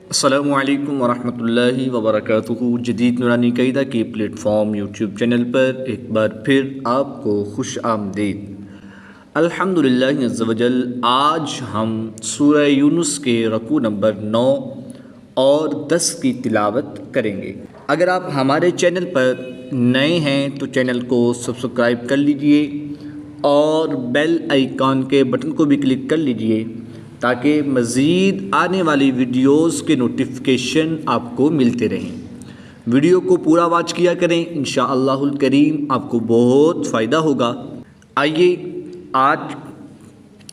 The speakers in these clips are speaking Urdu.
السلام علیکم ورحمۃ اللہ وبرکاتہ۔ جدید نورانی قاعدہ کے پلیٹ فارم یوٹیوب چینل پر ایک بار پھر آپ کو خوش آمدید۔ الحمدللہ عز وجل، آج ہم سورہ یونس کے رکوع نمبر 9 اور 10 کی تلاوت کریں گے۔ اگر آپ ہمارے چینل پر نئے ہیں تو چینل کو سبسکرائب کر لیجئے اور بیل آئیکن کے بٹن کو بھی کلک کر لیجئے تاکہ مزید آنے والی ویڈیوز کے نوٹیفیکیشن آپ کو ملتے رہیں۔ ویڈیو کو پورا واچ کیا کریں، انشاءاللہ الکریم آپ کو بہت فائدہ ہوگا۔ آئیے آج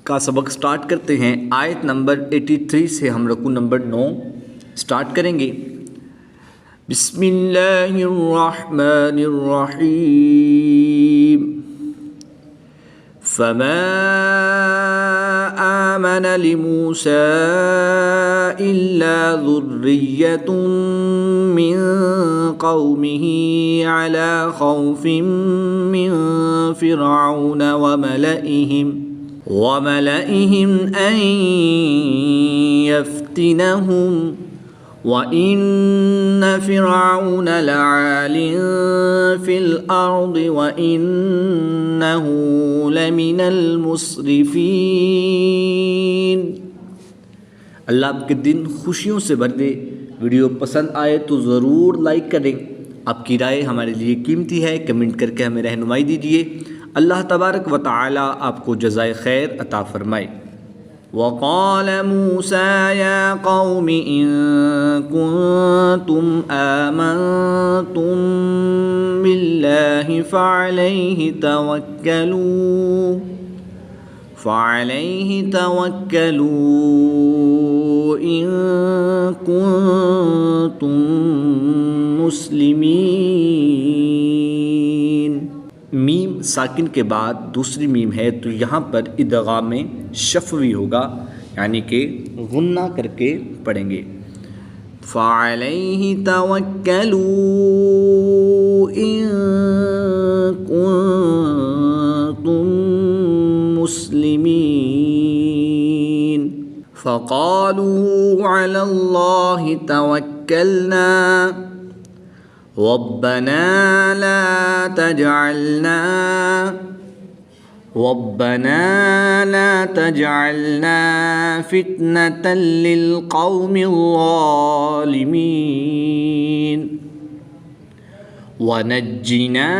کا سبق سٹارٹ کرتے ہیں۔ آیت نمبر 83 سے ہم رکوع نمبر 9 سٹارٹ کریں گے۔ بسم اللہ الرحمن الرحیم۔ فما آمن لموسى إلا ذرية من قومه على خوف من فرعون وملئهم أن يفتنهم وَإِنَّ فِرْعَوْنَ لَعَالٍ فِي الْأَرْضِ وَإِنَّهُ لَمِنَ الْمُسْرِفِينَ۔ اللہ آپ کے دن خوشیوں سے بھر دے۔ ویڈیو پسند آئے تو ضرور لائک کریں۔ آپ کی رائے ہمارے لیے قیمتی ہے، کمنٹ کر کے ہمیں رہنمائی دیجیے۔ اللہ تبارک و تعالی آپ کو جزائے خیر عطا فرمائے۔ وقال موسى يا قوم إن كنتم آمنتم بالله فعليه توكلوا إن كنتم مسلمين۔ میم ساکن کے بعد دوسری میم ہے تو یہاں پر ادغام شفوی ہوگا، یعنی کہ غنہ کر کے پڑھیں گے۔ فَعَلَيْهِ تَوَكَّلُوا إِن كُنتُم مُّسْلِمِينَ۔ فَقَالُوا عَلَى اللَّهِ تَوَكَّلْنَا رَبَّنَا لَا تَجْعَلْنَا فِتْنَةً لِلْقَوْمِ الظَّالِمِينَ وَنَجِّنَا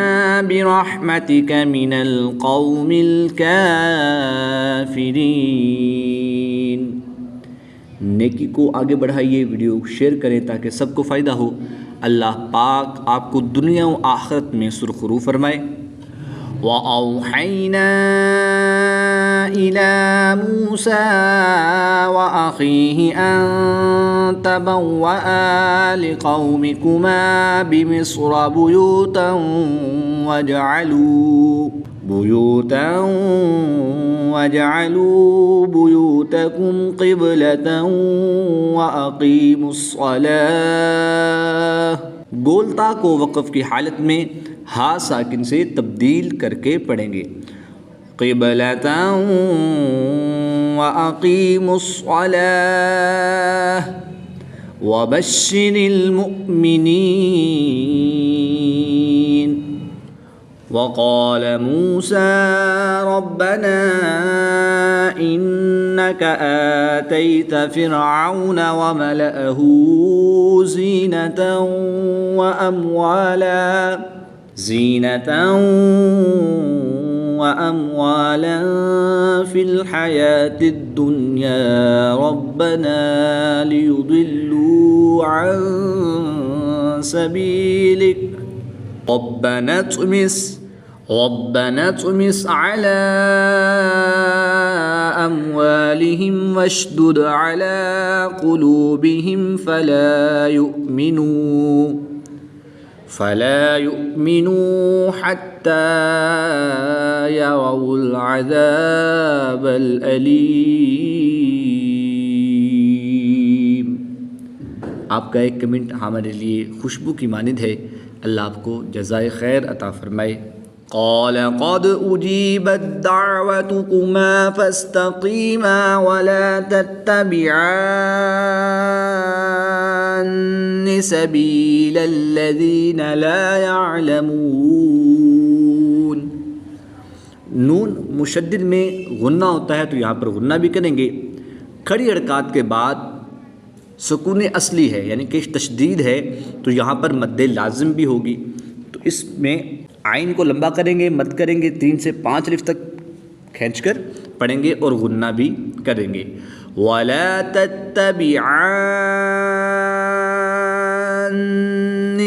بِرَحْمَتِكَ مِنَ الْقَوْمِ الْكَافِرِينَ۔ نیکی کو آگے بڑھائیے، ویڈیو شیئر کریں تاکہ سب کو فائدہ ہو۔ اللہ پاک آپ کو دنیا و آخرت میں سرخرو فرمائے۔ وَأَوْحَيْنَا إِلَى مُوسَى وَأَخِيهِ أَن تَبَوَّآ لِقَوْمِكُمَا بِمِصْرَ بُيُوتًا وَاجْعَلُوا بُيُوتَكُمْ قِبْلَةً وَأَقِيمُوا الصَّلَاةَ۔ گولتا کو وقف کی حالت میں ہا ساکن سے تبدیل کر کے پڑھیں گے۔ قِبْلَةً وَأَقِيمُوا الصَّلَاةَ وَبَشِّرِ الْمُؤْمِنِينَ۔ وقال موسى ربنا إنك آتيت فرعون وملأه زينة وأموالا في الحياة الدنيا ربنا ليضلوا عن سبيلك ربنا اطمس على أموالهم واشدد على قلوبهم فلا يؤمنوا حتى يروا العذاب الأليم۔ آپ کا ایک کمنٹ ہمارے لیے خوشبو کی مانند ہے۔ اللہ آپ کو جزائے خیر عطا فرمائے۔ قال قد أجيبت دعوتكما فاستقيما ولا تتبعان سبيل الذين لا يعلمون. نون مشدد میں غنہ ہوتا ہے تو یہاں پر غنہ بھی کریں گے. کھڑی حرکات کے بعد سکون اصلی ہے یعنی کہ تشدید ہے تو یہاں پر مد لازم بھی ہوگی. تو اس میں عین کو لمبا کریں گے، مد کریں گے، 3 سے 5 الف تک کھینچ کر پڑھیں گے اور غنہ بھی کریں گے. وَلَا تَتَّبِعَانِّ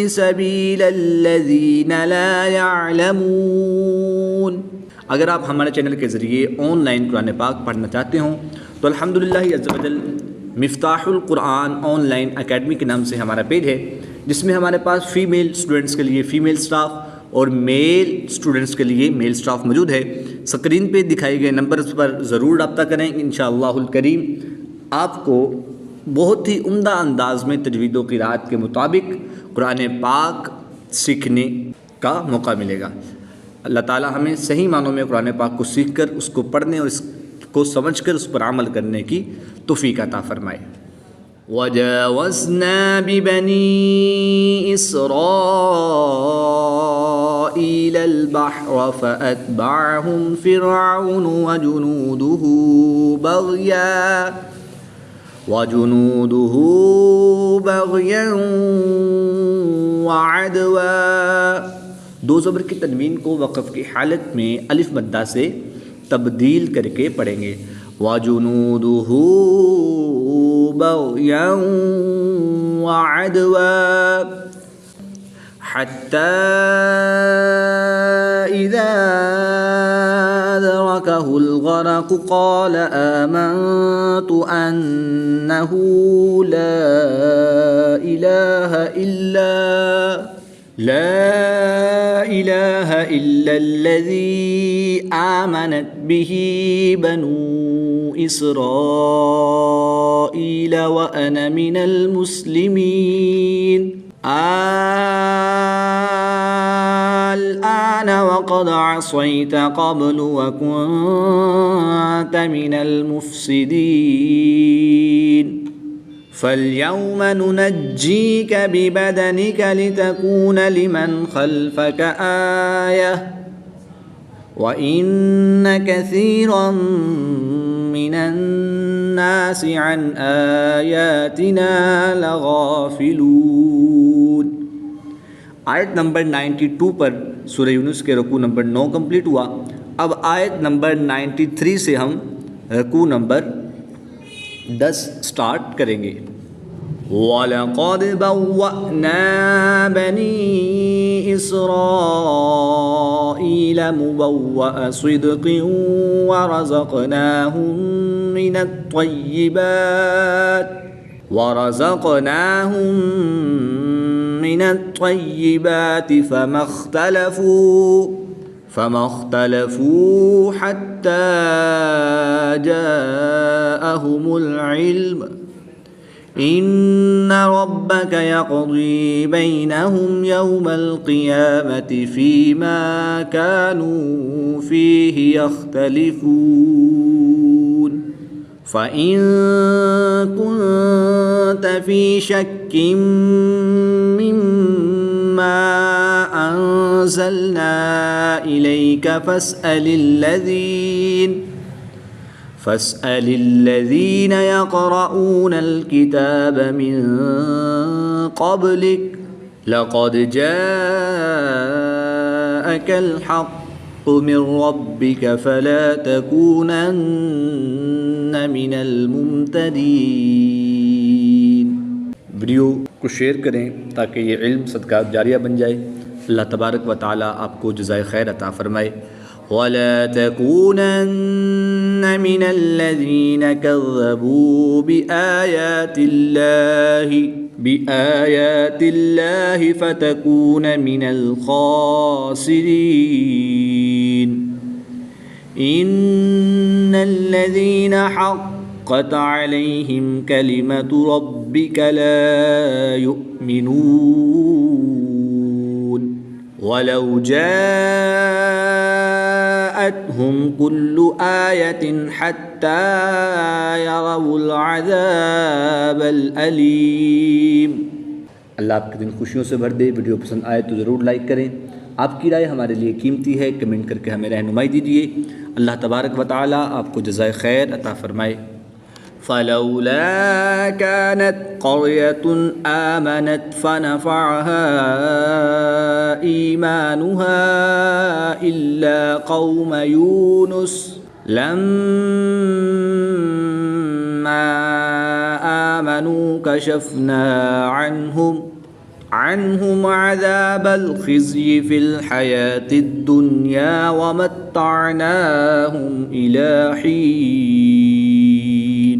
سَبِيلَ الَّذِينَ لَا يَعْلَمُونَ. اگر آپ ہمارے چینل کے ذریعے آن لائن قرآن پاک پڑھنا چاہتے ہوں تو الحمدللہ عز و جل مفتاح القرآن آن لائن اکیڈمی کے نام سے ہمارا پیج ہے، جس میں ہمارے پاس فیمیل اسٹوڈنٹس کے لیے فیمیل سٹاف اور میل اسٹوڈنٹس کے لیے میل سٹاف موجود ہے. اسکرین پہ دکھائے گئے نمبرز پر ضرور رابطہ کریں. انشاءاللہ الکریم آپ کو بہت ہی عمدہ انداز میں تجوید و قرات کے مطابق قرآن پاک سیکھنے کا موقع ملے گا. اللہ تعالی ہمیں صحیح معنوں میں قرآن پاک کو سیکھ کر اس کو پڑھنے اور اس کو سمجھ کر اس پر عمل کرنے کی توفیق عطا فرمائے. وَجَاوَزْنَا بِبَنِي إِسْرَائِيلَ الْبَحْرَ فَأَتْبَعَهُمْ فِرْعَوْنُ وَجُنُودُهُ بَغْيًا وَعَدْوًا. دو زبر کی تنوین کو وقف کی حالت میں الف مدہ سے تبدیل کر کے پڑھیں گے. وَجُنُودُهُ بَغْيًا وَعَدْوًا حَتَّى إِذَا أَدْرَكَهُ الْغَرَقُ قَالَ آمَنْتُ أَنَّهُ لَا إِلَهَ إِلَّا الَّذِي آمَنَتْ بِهِ بَنُو إِسْرَائِيلَ وَأَنَا مِنَ الْمُسْلِمِينَ. الآن وقد عصيت قبل وكنت من المفسدين فاليوم ننجيك ببدنك لتكون لمن خلفك آية وإن كثيرا من الناس عن آياتنا لغافلون. آیت نمبر 92 پر سورہ یونس کے رکوع نمبر 9 کمپلیٹ ہوا. اب آیت نمبر 93 سے ہم رکوع نمبر 10 سٹارٹ کریں گے. وَلَقَدْ بَوَّأْنَا بَنِي إِسْرَائِيلَ مُبَوَّأَ صِدْقٍ وَرَزَقْنَاهُمْ من الطيبات فما اختلفوا حتى جاءهم العلم إن ربك يقضي بينهم يوم القيامة فيما كانوا فيه يختلفون. فإن كنت في شك مما أنزلنا إليك فاسأل الذين يقرؤون الكتاب من قبلك لقد جاءك الحق من ربك فلا تكونن من الممتدين. ویڈیو کو شیئر کریں تاکہ یہ علم صدقہ جاریہ بن جائے. اللہ تبارک و تعالی آپ کو جزائے خیر عطا فرمائے. وَلَا تَكُونَنَّ مِنَ الَّذِينَ كَذَّبُوا بِآيَاتِ اللَّهِ فَتَكُونَ مِنَ الْخَاسِرِينَ. إِنَّ الَّذِينَ حَقَّتْ عَلَيْهِمْ كَلِمَةُ رَبِّكَ لَا يُؤْمِنُونَ وَلَوْ جَاءَتْهُمْ كُلُّ آيَةٍ حَتَّى يَرَوُا الْعَذَابَ الْأَلِيمَ. اللہ آپ کے دن خوشیوں سے بھر دے۔ ویڈیو پسند آئے تو ضرور لائک کریں۔ آپ کی رائے ہمارے لیے قیمتی ہے، کمنٹ کر کے ہمیں رہنمائی دیجیے۔ اللہ تبارک و تعالیٰ آپ کو جزائے خیر عطا فرمائے۔ فلولا كانت قرية آمنت فنفعها إيمانها إلا قوم يونس لما آمنوا كشفنا عنهم عذاب الخزي في الحياة الدنيا ومتعناهم إلى حين۔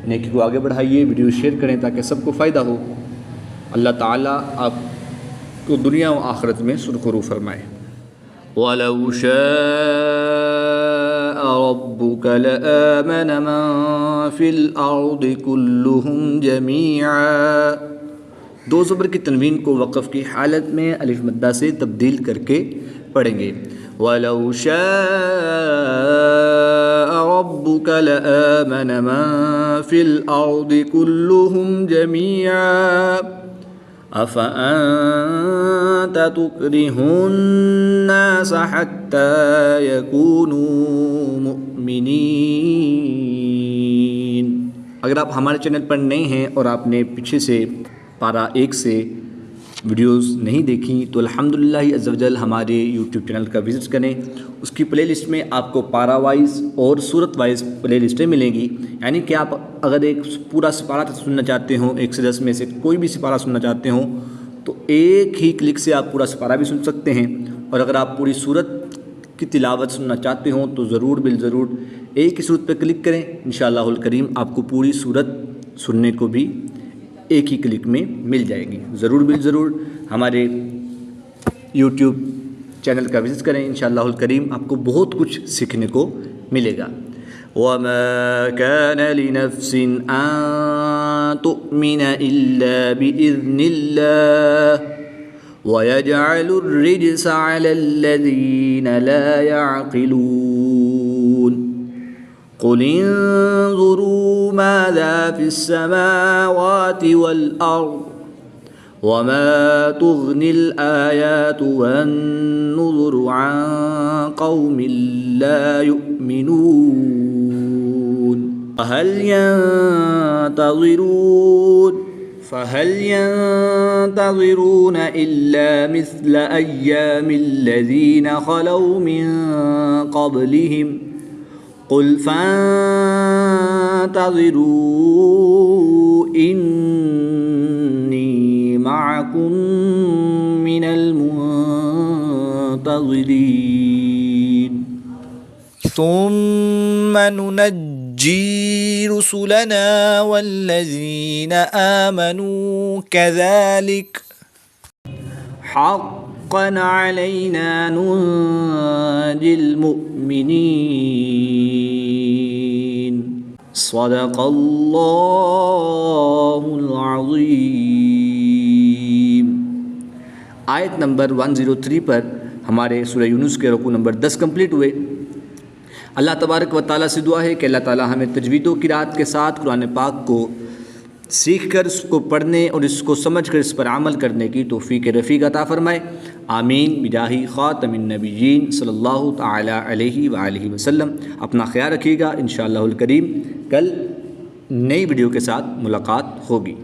نیکی کو آگے بڑھائیے، ویڈیو شیئر کریں تاکہ سب کو فائدہ ہو۔ اللہ تعالیٰ آپ کو دنیا و آخرت میں سرخرو فرمائے۔ وَلَوْ شَاءَ رَبُّكَ لَآمَنَ مَن فِي الْأَرْضِ كُلُّهُمْ جَمِيعًا۔ دو زبر کی تنوین کو وقف کی حالت میں الف مدہ سے تبدیل کر کے پڑھیں گے۔ وَلَوْ شَاءَ رَبُّكَ لَآمَنَ مَن فِي الْأَرْضِ كُلُّهُمْ جَمِيعًا أَفَأَنْتَ تُكْرِهُ النَّاسَ حَتَّى يَكُونُوا مُؤْمِنِينَ۔ اگر آپ ہمارے چینل پر نئے ہیں اور آپ نے پیچھے سے پارہ 1 سے ویڈیوز نہیں دیکھیں تو الحمدللہ عز و جل ہمارے یوٹیوب چینل کا وزٹ کریں۔ اس کی پلے لسٹ میں آپ کو پارہ وائز اور صورت وائز پلے لسٹیں ملیں گی، یعنی کہ آپ اگر ایک پورا سپارہ سننا چاہتے ہوں، 1 سے 10 میں سے کوئی بھی سپارہ سننا چاہتے ہوں تو ایک ہی کلک سے آپ پورا سپارہ بھی سن سکتے ہیں، اور اگر آپ پوری صورت کی تلاوت سننا چاہتے ہوں تو ضرور بالضرور ایک ہی صورت پہ کلک کریں، انشاءاللہ الکریم آپ کو پوری صورت سننے کو بھی ایک ہی کلک میں مل جائے گی۔ ضرور بالضرور ہمارے یوٹیوب چینل کا وزٹ کریں، انشاءاللہ الکریم آپ کو بہت کچھ سیکھنے کو ملے گا۔ وَمَا كَانَ لِنَفْسٍ أَن تُؤْمِنَ إِلَّا بِإِذْنِ اللَّهِ وَيَجْعَلُ الرِّجْسَ عَلَى الَّذِينَ لَا يَعْقِلُونَ قُلِ انظُرُوا مَاذَا فِي السَّمَاوَاتِ وَالْأَرْضِ وَمَا تُغْنِي الْآيَاتُ وَالنُّذُرُ عَن قَوْمٍ لَا يُؤْمِنُونَ فَهَلْ يَنتَظِرُونَ إِلَّا مِثْلَ أَيَّامِ الَّذِينَ خَلَوْا مِن قَبْلِهِمْ قُلْ فَانتَظِرُوا إِنِّي مَعَكُم مِّنَ الْمُنتَظِرِينَ ثُمَّ نُنَجِّي رُسُلَنَا وَالَّذِينَ آمَنُوا كَذَلِكَ حَقًّا عَلَيْنَا نُنجِي الْمُؤْمِنِينَ صدق اللہ العظیم۔ آیت نمبر 103 پر ہمارے سورہ یونس کے رکوع نمبر 10 کمپلیٹ ہوئے۔ اللہ تبارک و تعالیٰ سے دعا ہے کہ اللہ تعالیٰ ہمیں تجوید و قرات کے ساتھ قرآن پاک کو سیکھ کر اس کو پڑھنے اور اس کو سمجھ کر اس پر عمل کرنے کی توفیق رفیق عطا فرمائے، آمین بجاہ خاتم النبیین صلی اللہ تعالی علیہ وآلہ وسلم۔ اپنا خیال رکھیے گا، انشاءاللہ الکریم کل نئی ویڈیو کے ساتھ ملاقات ہوگی۔